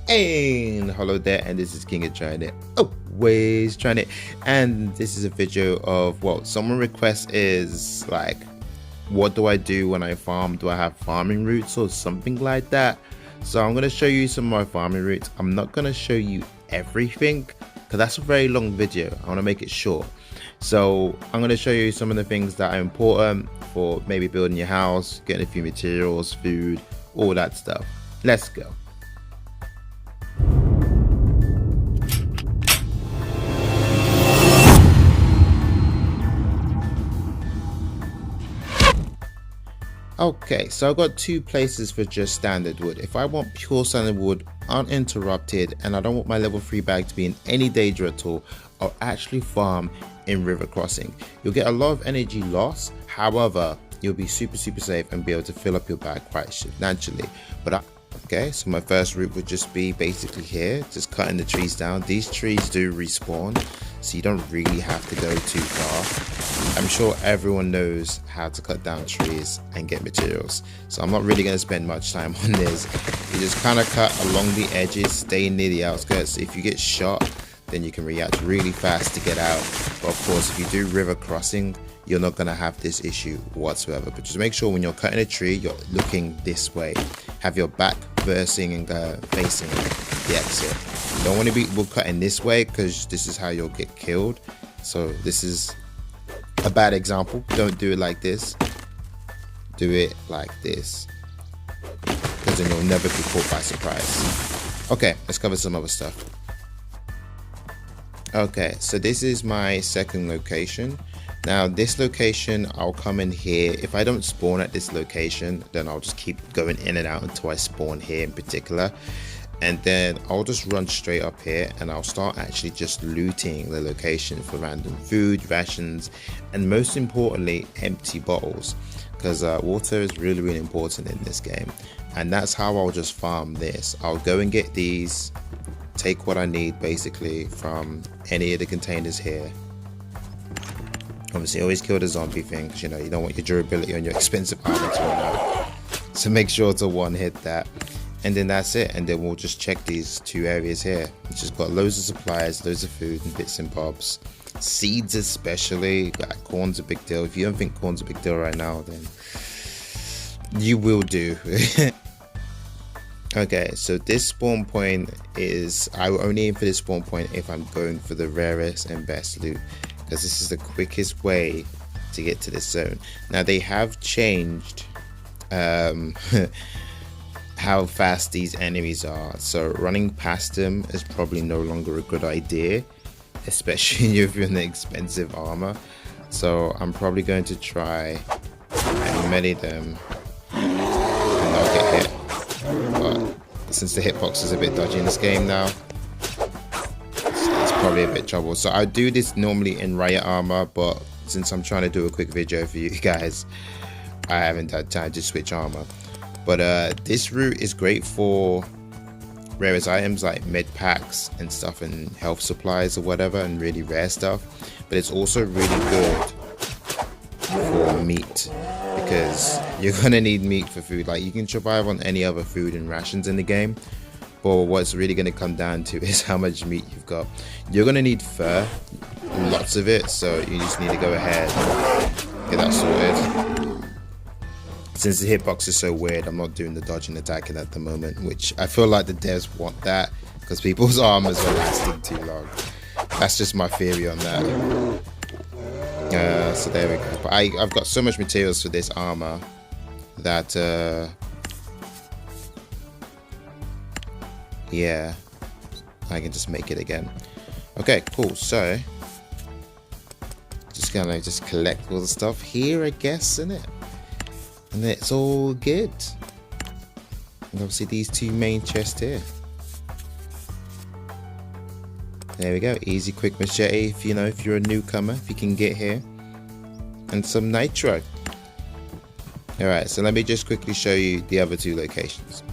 And hello there, and this is Kingoftryinit, always trying it. And this is a video of, well, someone request is like, what do I do when I farm? Do I have farming routes or something like that? So I'm going to show you some of my farming routes. I'm not going to show you everything because that's a very long video. I want to make it short. So I'm going to show you some of the things that are important for maybe building your house, getting a few materials, food, all that stuff. Let's go. Okay, so I've got two places for just standard wood. If I want pure standard wood uninterrupted and I don't want my level 3 bag to be in any danger at all, I'll actually farm in river crossing. You'll get a lot of energy loss, however you'll be super safe and be able to fill up your bag quite naturally. Okay, so my first route would just be basically here, just cutting the trees down. These trees do respawn, so you don't really have to go too far. I'm sure everyone knows how to cut down trees and get materials, so I'm not really going to spend much time on this. You just kind of cut along the edges, stay near the outskirts. If you get shot, then you can react really fast to get out. But of course, if you do river crossing, you're not going to have this issue whatsoever. But just make sure when you're cutting a tree, you're looking this way. Have your back facing the exit. You don't want to be cutting this way because this is how you'll get killed. So this is a bad example. Don't do it like this. Do it like this, because then you'll never be caught by surprise. Okay, let's cover some other stuff. Okay, so this is my second location. Now this location, I'll come in here. If I don't spawn at this location, then I'll just keep going in and out until I spawn here in particular. And then I'll just run straight up here and I'll start actually just looting the location for random food, rations, and most importantly, empty bottles. Because water is really important in this game. And that's how I'll just farm this. I'll go and get these, take what I need basically from any of the containers here. Obviously always kill the zombie thing, because you know you don't want your durability on your expensive items to run out. So make sure to one hit that, and then that's it. And then we'll just check these two areas here. It's just got loads of supplies, loads of food and bits and bobs. Seeds especially, like corn's a big deal. If you don't think corn's a big deal right now, then you will do. Okay, so this spawn point is, I will only aim for this spawn point if I'm going for the rarest and best loot, because this is the quickest way to get to this zone. Now they have changed how fast these enemies are, so running past them is probably no longer a good idea, especially if you're in the expensive armor. So I'm probably going to try and melee them and not get hit. But since the hitbox is a bit dodgy in this game now, it's probably a bit trouble. So I do this normally in riot armor, but since I'm trying to do a quick video for you guys, I haven't had time to switch armor. But this route is great for rarest items like med packs and stuff, and health supplies or whatever, and really rare stuff. But it's also really good for meat, because you're gonna need meat for food. Like, you can survive on any other food and rations in the game, but what's really gonna come down to is how much meat you've got. You're gonna need fur, lots of it, so you just need to go ahead and get that sorted. Since the hitbox is so weird, I'm not doing the dodge and attacking at the moment, which I feel like the devs want that because people's armors are lasting too long. That's just my theory on that. So there we go. But I've got so much materials for this armor that yeah, I can just make it again. Okay, cool. So just gonna just collect all the stuff here, I guess, innit? And it's all good. And obviously these two main chests here. There we go. Easy, quick machete. If you're a newcomer, if you can get here. And some nitro. Alright, so let me just quickly show you the other two locations.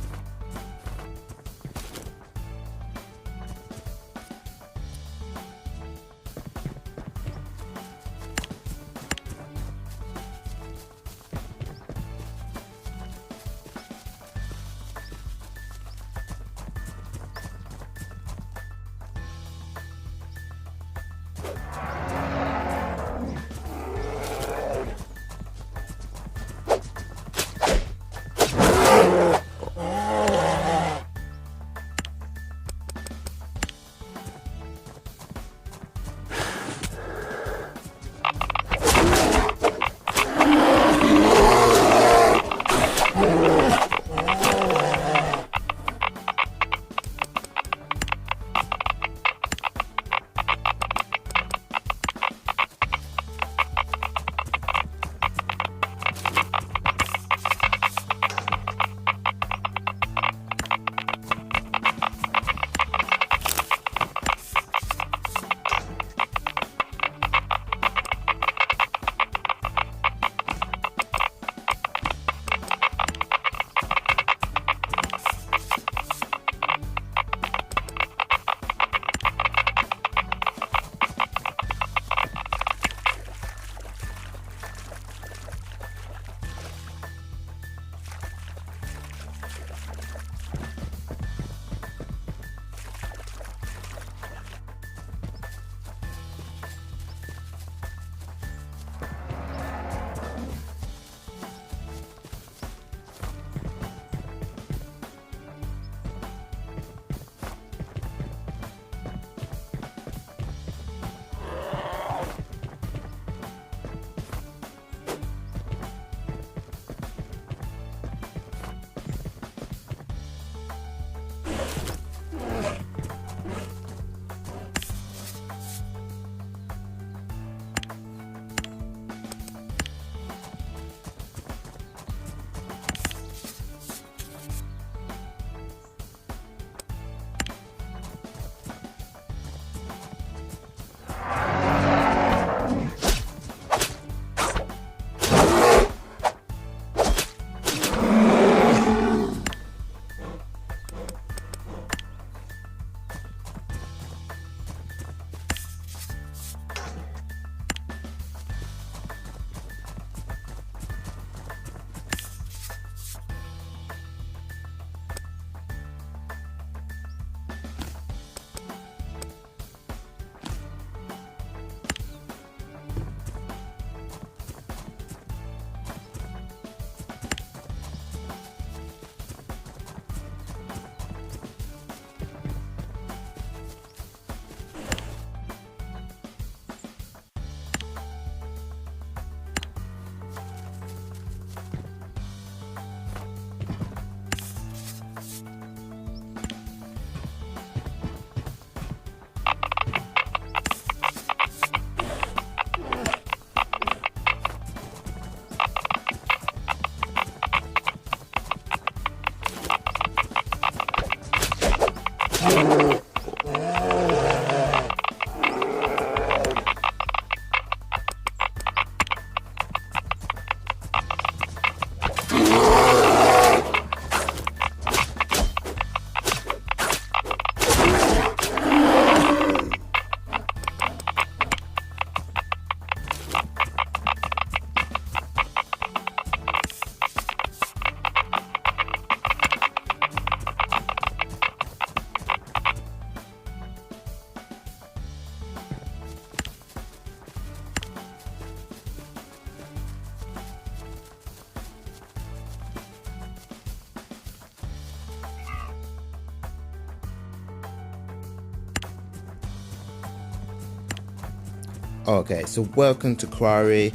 Okay, so welcome to Quarry.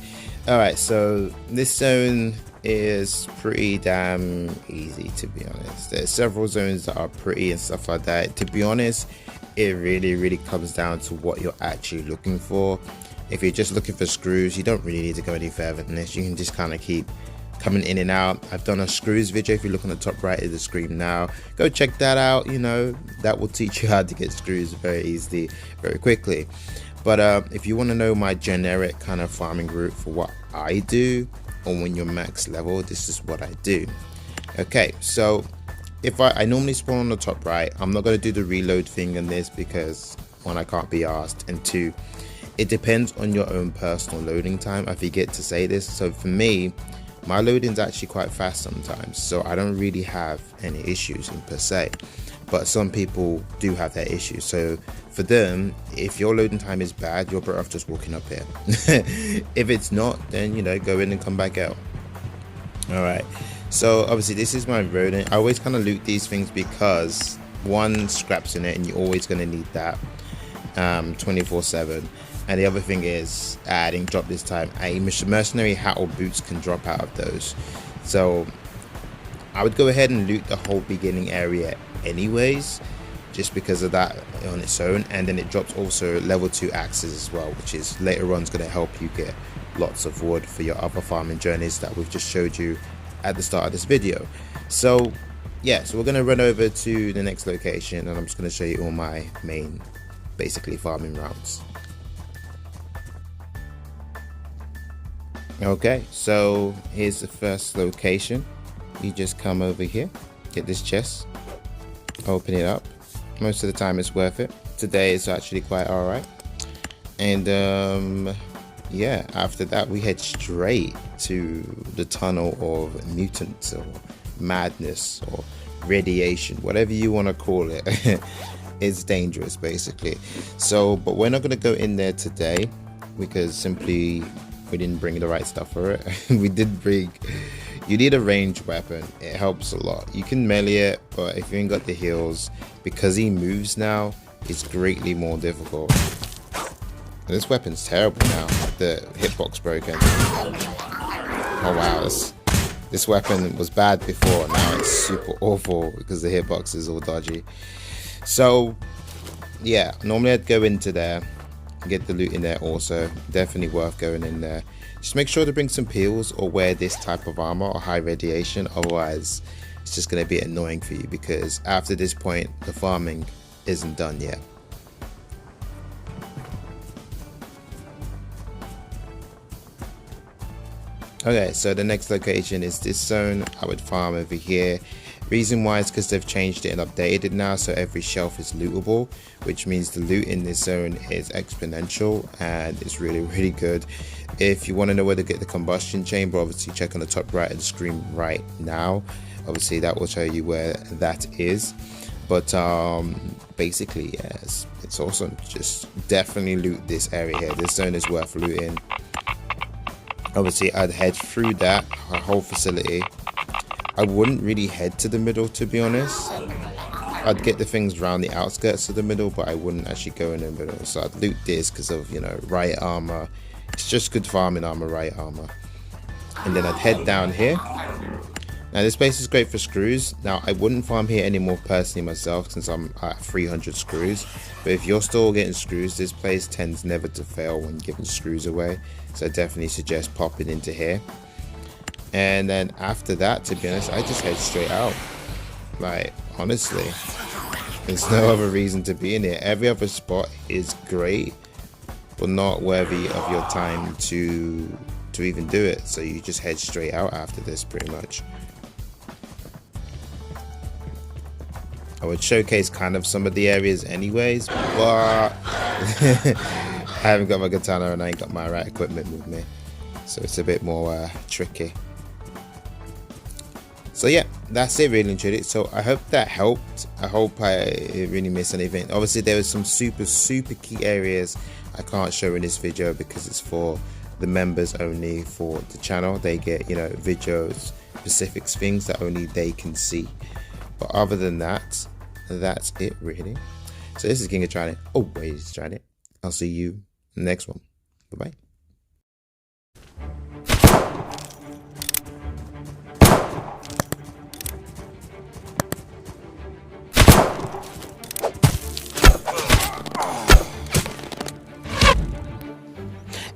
Alright, so this zone is pretty damn easy, to be honest. There's several zones that are pretty and stuff like that. To be honest, it really comes down to what you're actually looking for. If you're just looking for screws, you don't really need to go any further than this. You can just kind of keep coming in and out. I've done a screws video. If you look on the top right of the screen now, go check that out. You know, that will teach you how to get screws very easily, very quickly. But if you want to know my generic kind of farming route for what I do, or when you're max level, this is what I do. Okay, so if I normally spawn on the top right, I'm not going to do the reload thing on this because one, I can't be asked, and two, it depends on your own personal loading time. I forget to say this. So for me, my loading's actually quite fast sometimes, so I don't really have any issues in per se. But some people do have that issue. So for them, if your loading time is bad, you're better off just walking up here. If it's not, then, you know, go in and come back out. All right. So obviously this is my rodent. I always kind of loot these things because one, scraps in it, and you're always going to need that 24/7. And the other thing is, I didn't drop this time, a mercenary hat or boots can drop out of those. So I would go ahead and loot the whole beginning area anyways, just because of that on its own. And then it drops also level 2 axes as well, which is later on is going to help you get lots of wood for your other farming journeys that we've just showed you at the start of this video. So yeah, so we're going to run over to the next location, and I'm just going to show you all my main basically farming routes. Okay, so here's the first location. You just come over here, get this chest, open it up. Most of the time it's worth it. Today it's actually quite alright. And yeah, after that we head straight to the tunnel of mutants or madness or radiation, whatever you want to call it. It's dangerous basically. So, but we're not going to go in there today because simply we didn't bring the right stuff for it. We did bring, you need a ranged weapon. It helps a lot. You can melee it, but if you ain't got the heals, because he moves now, it's greatly more difficult. And this weapon's terrible now. The hitbox broken. Oh wow, this weapon was bad before. Now it's super awful because the hitbox is all dodgy. So yeah, normally I'd go into there, get the loot in there also. Definitely worth going in there. Just make sure to bring some peels or wear this type of armor or high radiation, otherwise it's just going to be annoying for you, because after this point the farming isn't done yet. Okay, so the next location is this zone. I would farm over here. Reason why is because they've changed it and updated it now, so every shelf is lootable, which means the loot in this zone is exponential and it's really good. If you want to know where to get the combustion chamber, obviously check on the top right of the screen right now. Obviously that will show you where that is. But basically, yes, it's awesome. Just definitely loot this area here. This zone is worth looting. Obviously I'd head through that whole facility. I wouldn't really head to the middle, to be honest. I'd get the things around the outskirts of the middle, but I wouldn't actually go in the middle. So I'd loot this because of, you know, riot armor. It's just good farming armor, riot armor. And then I'd head down here. Now this place is great for screws. Now I wouldn't farm here anymore personally myself, since I'm at 300 screws. But if you're still getting screws, this place tends never to fail when giving screws away. So I definitely suggest popping into here. And then after that, to be honest, I just head straight out. Like, honestly, There's no other reason to be in here. Every other spot is great, but not worthy of your time to even do it. So you just head straight out after this, pretty much. I would showcase kind of some of the areas anyways, but I haven't got my katana and I ain't got my right equipment with me, so it's a bit more tricky. So yeah, that's it, really enjoyed it. So I hope that helped. I hope I didn't really miss anything. Obviously there was some super key areas I can't show in this video because it's for the members only for the channel. They get, you know, videos, specific things that only they can see. But other than that, that's it really. So this is Kingoftryinit, always trying it. I'll see you in the next one. Bye bye.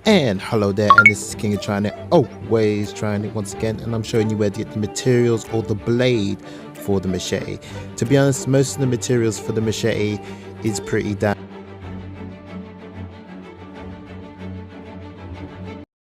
And hello there, and this is Kingoftryinit, always trying it once again, and I'm showing you where to get the materials or the blade for the machete. To be honest, most of the materials for the machete is pretty damn